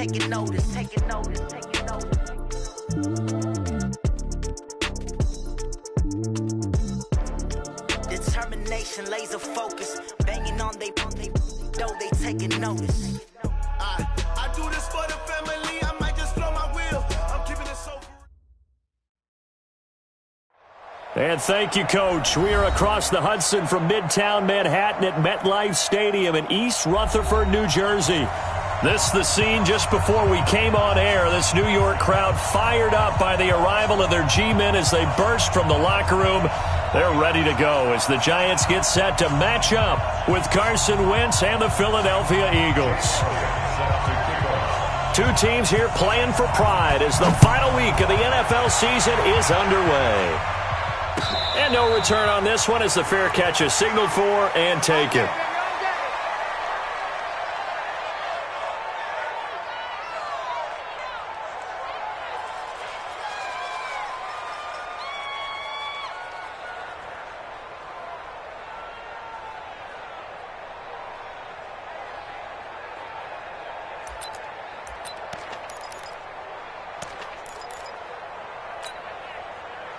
taking notice, taking notice, taking notice. Determination, laser focus, banging on they though they taking notice. I do this for the family. I might just blow my wheel. I'm keeping it so. And thank you, Coach. We are across the Hudson from Midtown Manhattan at MetLife Stadium in East Rutherford, New Jersey. This is the scene just before we came on air. This New York crowd fired up by the arrival of their G-men as they burst from the locker room. They're ready to go as the Giants get set to match up with Carson Wentz and the Philadelphia Eagles. Two teams here playing for pride as the final week of the NFL season is underway. And no return on this one as the fair catch is signaled for and taken.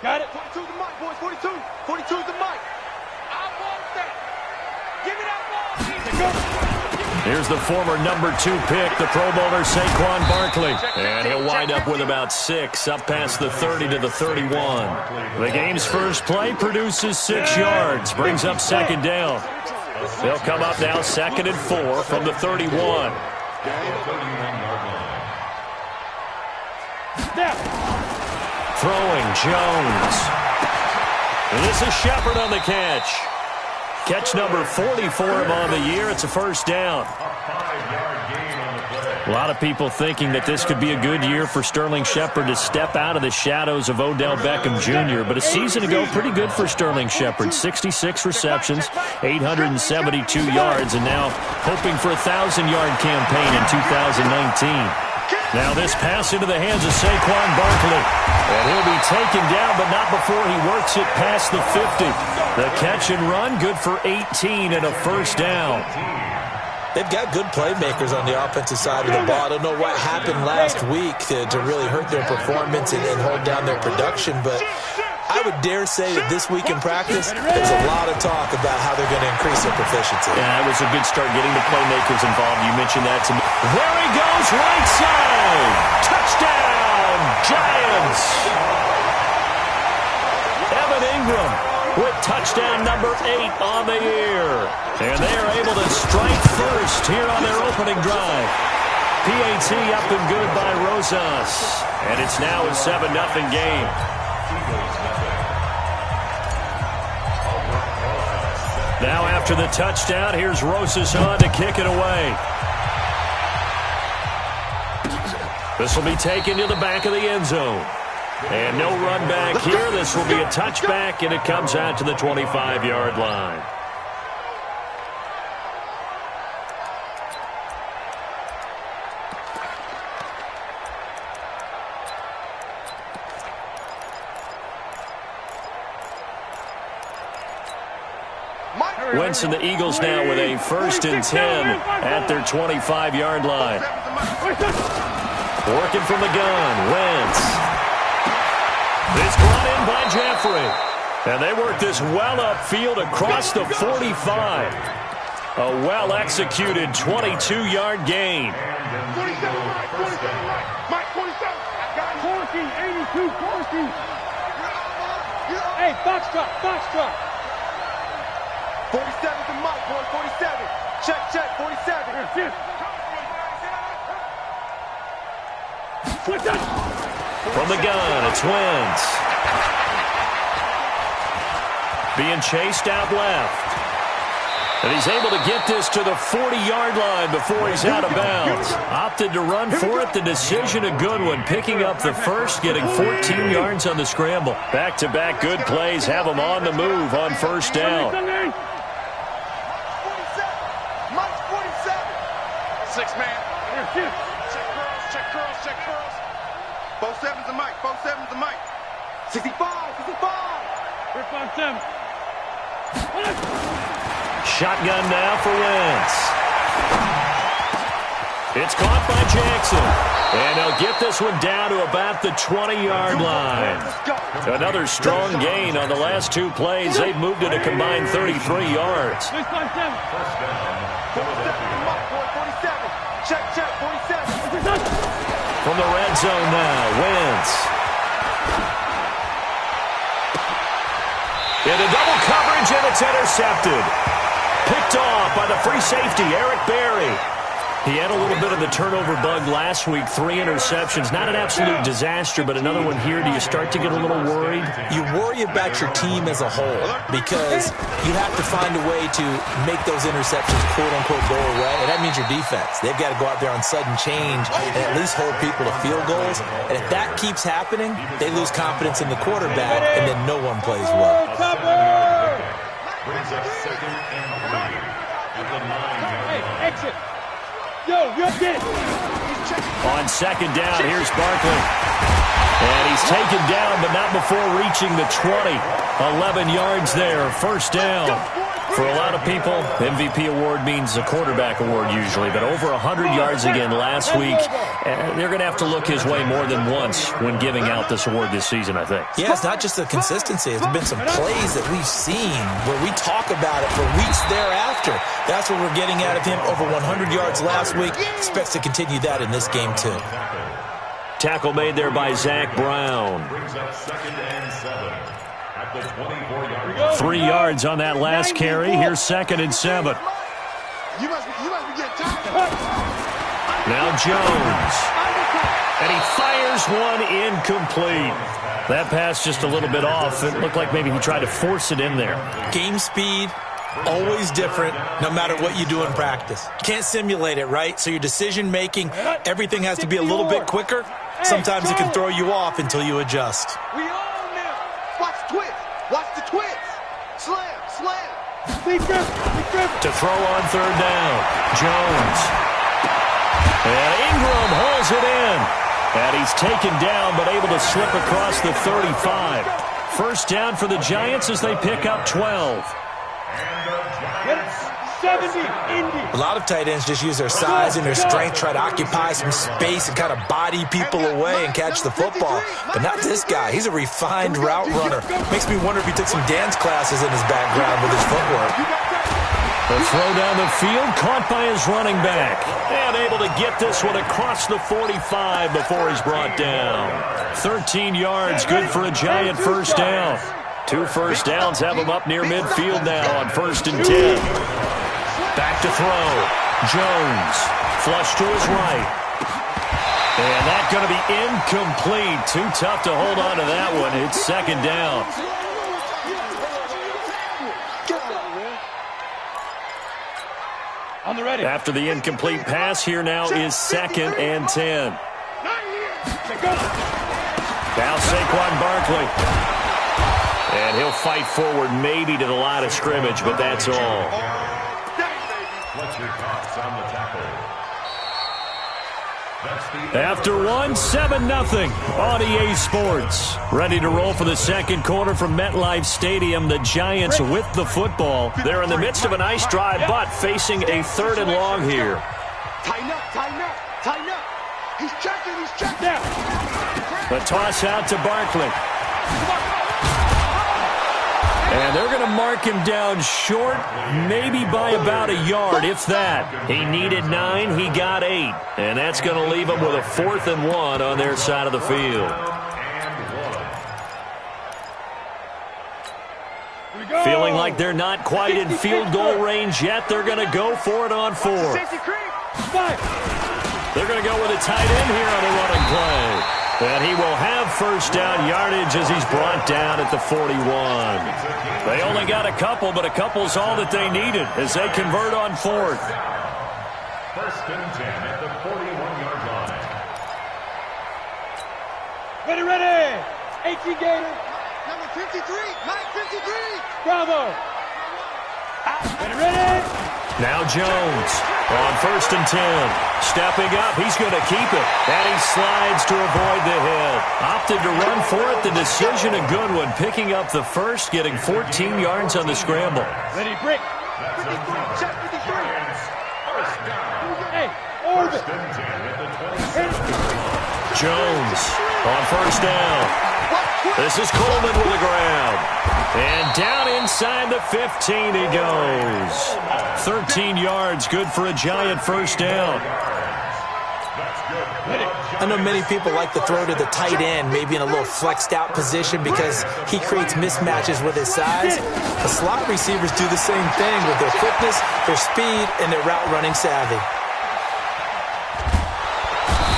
Got it. 42 the mic, boys. 42. 42 the mic. I want that. Give me that ball. Here's the former number 2 pick, the Pro Bowler Saquon Barkley. And he'll wind up with about 6, up past the 30 to the 31. The game's first play produces 6 yards, brings up second down. They'll come up now 2nd and 4 from the 31. Throwing Jones. And this is Shepard on the catch. Catch number 40 for him on the year. It's a first down. A lot of people thinking that this could be a good year for Sterling Shepard to step out of the shadows of Odell Beckham Jr. But a season ago, pretty good for Sterling Shepard. 66 receptions, 872 yards, and now hoping for a 1,000-yard campaign in 2019. Now this pass into the hands of Saquon Barkley. And he'll be taken down, but not before he works it past the 50. The catch and run, good for 18 and a first down. They've got good playmakers on the offensive side of the ball. I don't know what happened last week to really hurt their performance and hold down their production, but I would dare say that this week in practice, there's a lot of talk about how they're going to increase their proficiency. Yeah, it was a good start getting the playmakers involved. You mentioned that to me. There he goes, right side. Touchdown, Giants. Evan Ingram with touchdown number 8 on the year. And they are able to strike first here on their opening drive. PAT up and good by Rosas. And it's now a 7-0 game. Now after the touchdown, here's Rosas on to kick it away. This will be taken to the back of the end zone. And no run back here. This will be a touchback, and it comes out to the 25-yard line. Wentz and the Eagles now with a 1st and 10 at their 25-yard line. Working from the gun, Wentz. It's brought in by Jeffrey. And they work this well upfield across the 45. A well-executed 22-yard gain. 47, Mike, 47. I got 14, 82, 14. Hey, box truck. 47 to Mike, boy, 47. Check, 47. From the gun, it's Wentz. Being chased out left. And he's able to get this to the 40-yard line before he's out of bounds. Opted to run for it. The decision a good one. Picking up the first, getting 14 yards on the scramble. Back-to-back good plays have him on the move on first down. 6-man. Check curls. 4-7's a Mike. 4-7's a Mike. 65. 5-7. Shotgun now for Wentz. It's caught by Jackson. And they'll get this one down to about the 20-yard line. Another strong gain on the last two plays. They've moved it a combined 33 yards. Check, 47. From the red zone now, Wentz. Into double coverage, and it's intercepted. Picked off by the free safety, Eric Berry. He had a little bit of the turnover bug last week, 3 interceptions. Not an absolute disaster, but another one here. Do you start to get a little worried? You worry about your team as a whole because you have to find a way to make those interceptions, quote-unquote, go away, and that means your defense. They've got to go out there on sudden change and at least hold people to field goals. And if that keeps happening, they lose confidence in the quarterback, and then no one plays well. Brings up 2nd and 3 at the 9-yard line. Exit. Yo, get it. On 2nd down, here's Barkley. And he's taken down, but not before reaching the 20. 11 yards there, 1st down. For a lot of people, MVP award means a quarterback award usually, but over 100 yards again last week. They're going to have to look his way more than once when giving out this award this season, I think. Yeah, it's not just the consistency. It's been some plays that we've seen where we talk about it for weeks thereafter. That's what we're getting out of him. Over 100 yards last week. Expects to continue that in this game, too. Tackle made there by Zach Brown. 3 yards on that last carry. Here's 2nd and 7. Now Jones. And he fires one incomplete. That pass just a little bit off. It looked like maybe he tried to force it in there. Game speed, always different, no matter what you do in practice. You can't simulate it, right? So your decision-making, everything has to be a little bit quicker. Sometimes it can throw you off until you adjust. We own them. Watch twist. Watch the twist. Slam, slam. Be grip. To throw on 3rd down. Jones. And Ingram hauls it in. And he's taken down, but able to slip across the 35. 1st down for the Giants as they pick up 12. 70, Indy. A lot of tight ends just use their size and their strength, try to occupy some space and kind of body people away and catch the football. But not this guy. He's a refined route runner. Makes me wonder if he took some dance classes in his background with his footwork. The throw down the field, caught by his running back. And able to get this one across the 45 before he's brought down. 13 yards, good for a Giant 1st down. 2 first downs have him up near midfield now on 1st and 10. Back to throw. Jones. Flush to his right. And that's going to be incomplete. Too tough to hold on to that one. It's 2nd down. On the ready. After the incomplete pass, here now is 2nd and 10. Now Saquon Barkley. And he'll fight forward maybe to the line of scrimmage, but that's all. What's your thoughts on the tackle? After one, 7-0 on EA Sports. Ready to roll for the 2nd quarter from MetLife Stadium. The Giants with the football. They're in the midst of a nice drive, but facing a 3rd and long here. Tighten up. He's checking. The toss out to Barkley. And they're going to mark him down short, maybe by about a yard, if that. He needed 9, he got 8. And that's going to leave him with a 4th and 1 on their side of the field. Feeling like they're not quite in field goal range yet, they're going to go for it on 4th. They're going to go with a tight end here on the running play. And he will have 1st down yardage as he's brought down at the 41. They only got a couple, but a couple's all that they needed as they convert on 4th. 1st and 10 at the 41-yard line. Ready. 18 Gator. Number 53. Mike 53. Bravo. Ready. Now Jones on 1st and 10. Stepping up, he's going to keep it. And he slides to avoid the hit. Opted to run for it. The decision a good one. Picking up the 1st, getting 14 yards on the scramble. Ready, brick. 53. Check 53. Hey, First and 10 at the 27. Jones on first down. This is Coleman with the grab. And down inside the 15 he goes. 13 yards, good for a Giant first down. I know many people like to throw to the tight end, maybe in a little flexed out position because he creates mismatches with his size. The slot receivers do the same thing with their quickness, their speed, and their route running savvy.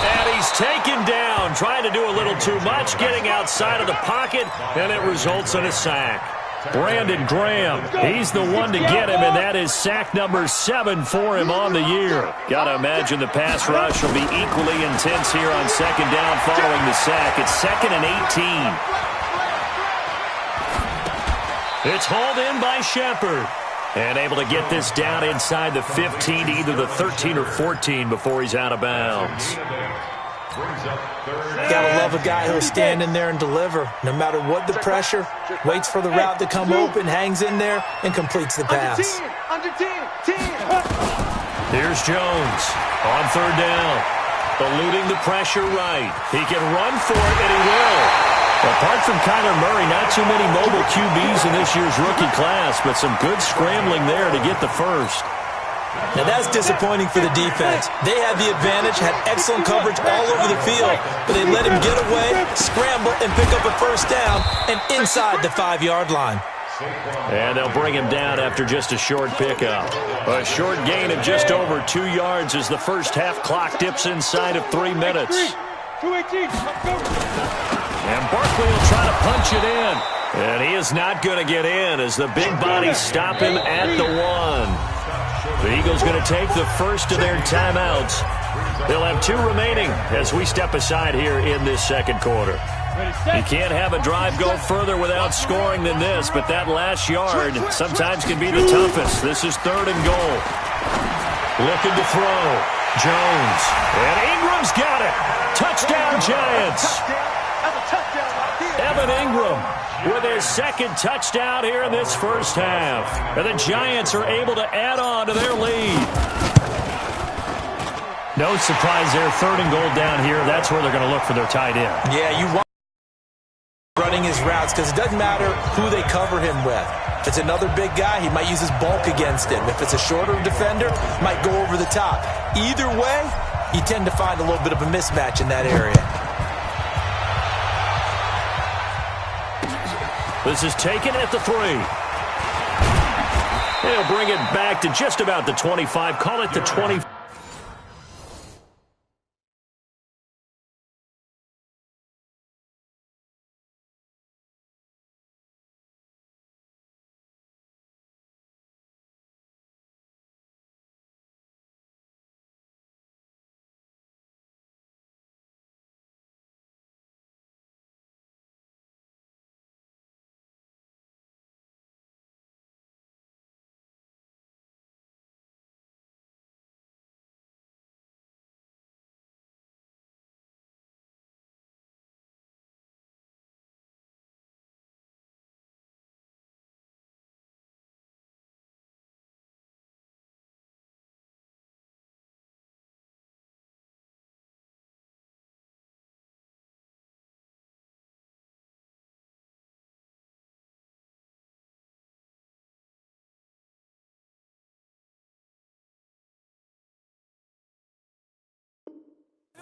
And he's taken down, trying to do a little too much, getting outside of the pocket, and it results in a sack. Brandon Graham, he's the one to get him, and that is sack number 7 for him on the year. Got to imagine the pass rush will be equally intense here on second down following the sack. It's 2nd and 18. It's hauled in by Shepard. And able to get this down inside the 15 to either the 13 or 14 before he's out of bounds. Gotta love a guy who'll stand in there and deliver. No matter what the pressure, waits for the route to come open, hangs in there, and completes the pass. Under 10. Here's Jones on third down. Eluding the pressure right. He can run for it, and he will. Apart from Kyler Murray, not too many mobile QBs in this year's rookie class, but some good scrambling there to get the first. Now that's disappointing for the defense. They had the advantage, had excellent coverage all over the field, but they let him get away, scramble, and pick up a first down, and inside the 5-yard line. And they'll bring him down after just a short pickup. A short gain of just over 2 yards as the first half clock dips inside of 3 minutes. 218. And Barkley will try to punch it in. And he is not going to get in as the big bodies stop him at the 1. The Eagles going to take the first of their timeouts. They'll have 2 remaining as we step aside here in this second quarter. You can't have a drive go further without scoring than this, but that last yard sometimes can be the toughest. This is 3rd and goal. Looking to throw. Jones. And Ingram's got it. Touchdown, Giants. Evan Ingram with his 2nd touchdown here in this first half. And the Giants are able to add on to their lead. No surprise there. 3rd and goal down here. That's where they're going to look for their tight end. Yeah, you want running his routes because it doesn't matter who they cover him with. If it's another big guy, he might use his bulk against him. If it's a shorter defender, might go over the top. Either way, you tend to find a little bit of a mismatch in that area. This is taken at the 3. They'll bring it back to just about the 25. Call it the 20.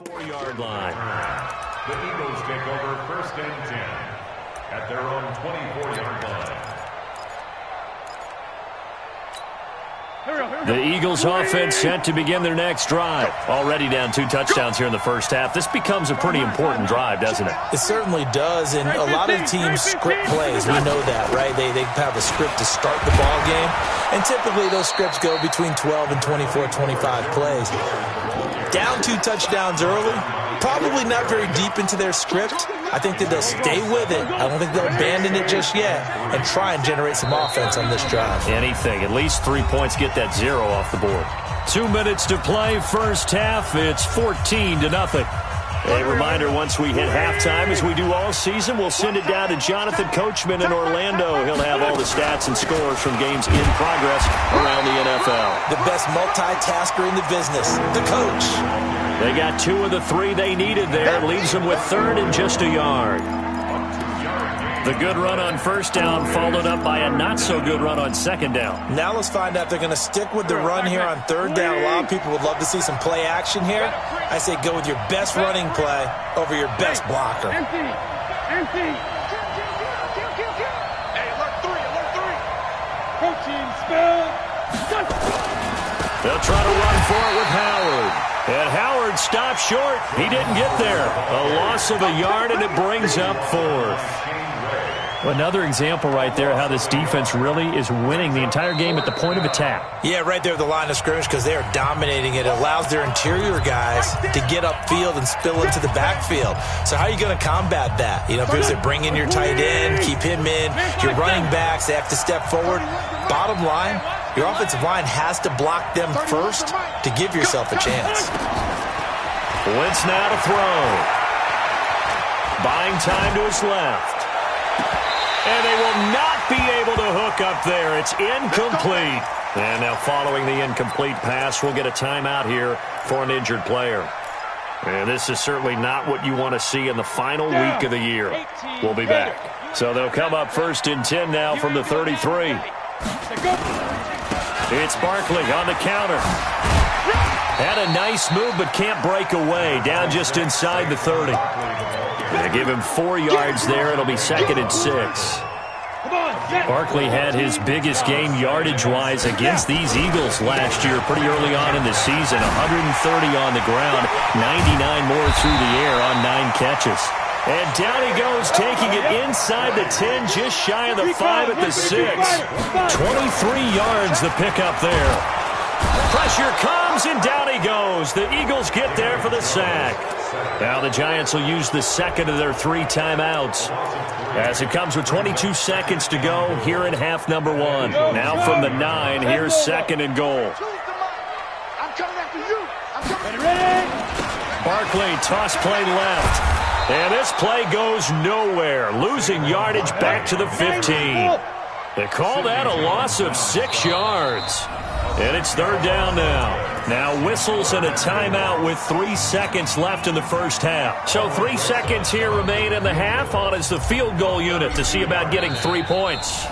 Four-yard line. The Eagles take over 1st and 10 at their own 24-yard line. The Eagles offense set to begin their next drive. Already down 2 touchdowns here in the first half. This becomes a pretty important drive, doesn't it? It certainly does, and a lot of teams script plays. We know that, right? They have a script to start the ball game, and typically those scripts go between 12 and 24, 25 plays. Down 2 touchdowns early, probably not very deep into their script. I think that they'll stay with it. I don't think they'll abandon it just yet and try and generate some offense on this drive. Anything. At least 3 points, get that 0 off the board. 2 minutes to play first half. It's 14-0. A reminder, once we hit halftime, as we do all season, we'll send it down to Jonathan Coachman in Orlando. He'll have all the stats and scores from games in progress around the NFL. The best multitasker in the business, the coach. They got 2 of the 3 they needed there. Leaves them with 3rd and just a yard. The good run on 1st down followed up by a not-so-good run on 2nd down. Now let's find out if they're going to stick with the run here on 3rd down. A lot of people would love to see some play action here. I say go with your best running play over your best blocker. Empty. Hey, alert 3. Coaching spell. They'll try to run for it with Howard. And Howard stopped short. He didn't get there. A loss of a yard, and it brings up 4th. Another example right there how this defense really is winning the entire game at the point of attack. Yeah, right there at the line of scrimmage because they are dominating it. It allows their interior guys to get upfield and spill into the backfield. So how are you going to combat that? You know, if you bring in your tight end, keep him in, your running backs, they have to step forward. Bottom line, your offensive line has to block them first to give yourself a chance. Wentz now to throw. Buying time to his left. And they will not be able to hook up there. It's incomplete. And now following the incomplete pass, we'll get a timeout here for an injured player. And this is certainly not what you want to see in the final week of the year. We'll be back. So they'll come up 1st and 10 now from the 33. It's Barkley on the counter. Had a nice move but can't break away. Down just inside the 30. They give him 4 yards there. It'll be 2nd and 6. Barkley had his biggest game yardage-wise against these Eagles last year pretty early on in the season. 130 on the ground, 99 more through the air on 9 catches. And down he goes, taking it inside the 10, just shy of the 5 at the 6. 23 yards the pickup there. Pressure comes, and down he goes. The Eagles get there for the sack. Now the Giants will use the 2nd of their 3 timeouts. As it comes with 22 seconds to go here in half number 1. Now from the 9, here's 2nd and goal. I'm coming after you. Ready? Barkley, toss play left. And this play goes nowhere. Losing yardage back to the 15. They call that a loss of 6 yards. And it's 3rd down now. Now whistles and a timeout with 3 seconds left in the first half. So 3 seconds here remain in the half on as the field goal unit to see about getting 3 points.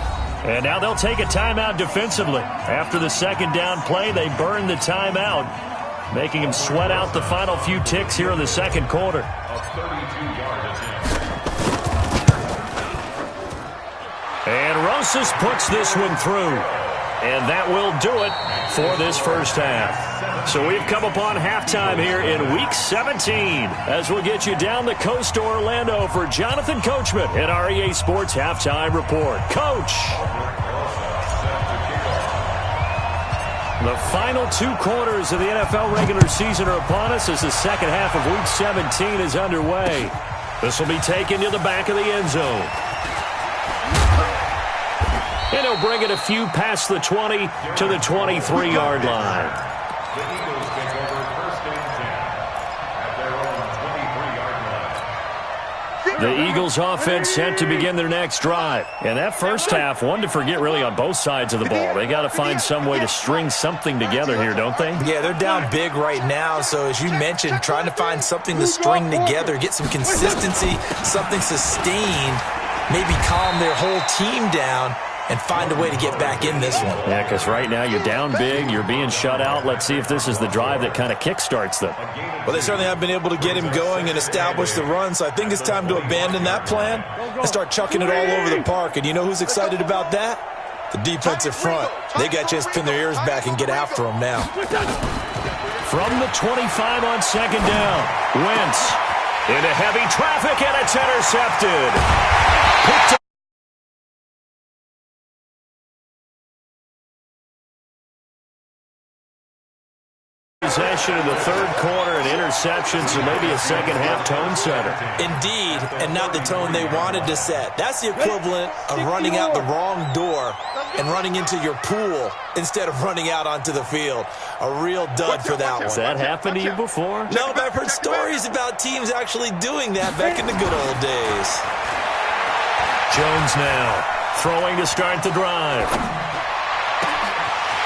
And now they'll take a timeout defensively. After the 2nd down play, they burn the timeout, making them sweat out the final few ticks here in the 2nd quarter. And Rosas puts this one through. And that will do it for this first half. So we've come upon halftime here in Week 17 as we'll get you down the coast to Orlando for Jonathan Coachman at our EA Sports Halftime Report. Coach! The final 2 quarters of the NFL regular season are upon us as the second half of Week 17 is underway. This will be taken to the back of the end zone. And he'll bring it a few past the 20 to the 23-yard line. The Eagles take over 1st and 10 at their own 23-yard line. The Eagles offense set to begin their next drive. And that first half, one to forget really on both sides of the ball. They got to find some way to string something together here, don't they? Yeah, they're down big right now. So as you mentioned, trying to find something to string together, get some consistency, something sustained, maybe calm their whole team down and find a way to get back in this one. Yeah, because right now you're down big, you're being shut out. Let's see if this is the drive that kind of kickstarts them. Well, they certainly have been able to get him going and establish the run, so I think it's time to abandon that plan and start chucking it all over the park. And you know who's excited about that? The defensive front. They got a chance to pin their ears back and get after him now. From the 25 on 2nd down, Wentz into heavy traffic, and it's intercepted. Picked up. Possession in the 3rd quarter, an interception. interception, so maybe a second-half tone setter. Indeed, and not the tone they wanted to set. That's the equivalent of running out the wrong door and running into your pool instead of running out onto the field. A real dud for that one. Has that happened to you before? No, but I've heard stories about teams actually doing that back in the good old days. Jones now throwing to start the drive.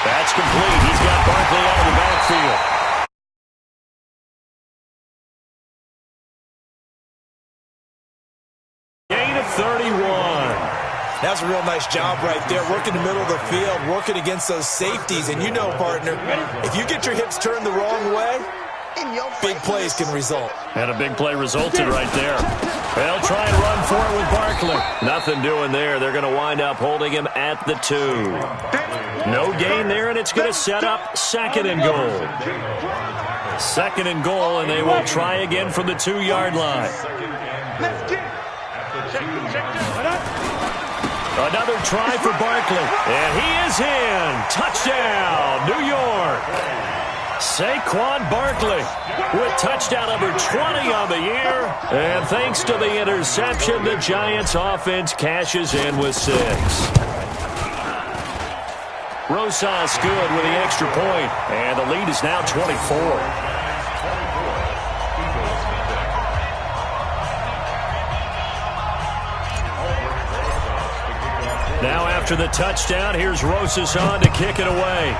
That's complete. He's got Barkley out of the backfield. Gain of 31. That's a real nice job right there, working the middle of the field, working against those safeties. And you know, partner, if you get your hips turned the wrong way, big plays can result. And a big play resulted right there. They'll try and run for it with Barkley. Nothing doing there. They're going to wind up holding him at the 2. No gain there, and it's going to set up 2nd and goal. 2nd and goal, and they will try again from the 2-yard line. Another try for Barkley, and he is in. Touchdown, New York. Saquon Barkley with touchdown number 20 on the year. And thanks to the interception, the Giants offense cashes in with 6. Rosas good with the extra point, and the lead is now 24. Now after the touchdown, here's Rosas on to kick it away.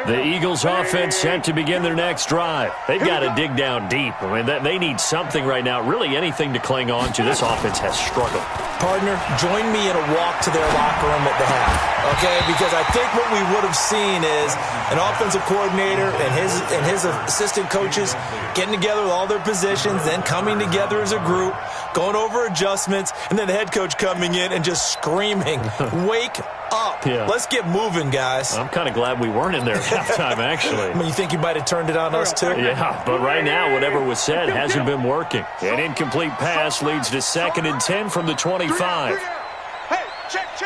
The Eagles offense set to begin their next drive. They've got to dig down deep. I mean, they need something right now, really anything to cling on to. This offense has struggled. Partner, join me in a walk to their locker room at the half, okay? Because I think what we would have seen is an offensive coordinator and his assistant coaches getting together with all their positions, then coming together as a group, going over adjustments, and then the head coach coming in and just screaming, wake up. Yeah. Let's get moving, guys. I'm kind of glad we weren't in there at halftime, actually. I mean, you think you might have turned it on us, too? Yeah, but right now, whatever was said hasn't been working. An incomplete pass leads to 2nd and 10 from the 25. Hey, check.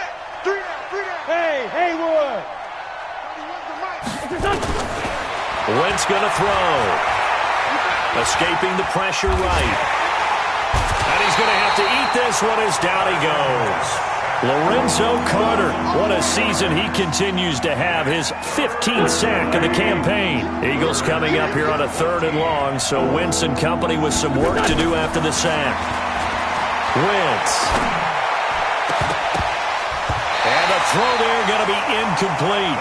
3 down. Hey, Haywood. Wentz going to throw. Escaping the pressure right. And he's going to have to eat this one as down he goes. Lorenzo Carter, what a season he continues to have, his 15th sack of the campaign. Eagles coming up here on a 3rd and long, so Wentz and company with some work to do after the sack. Wentz. And the throw there going to be incomplete.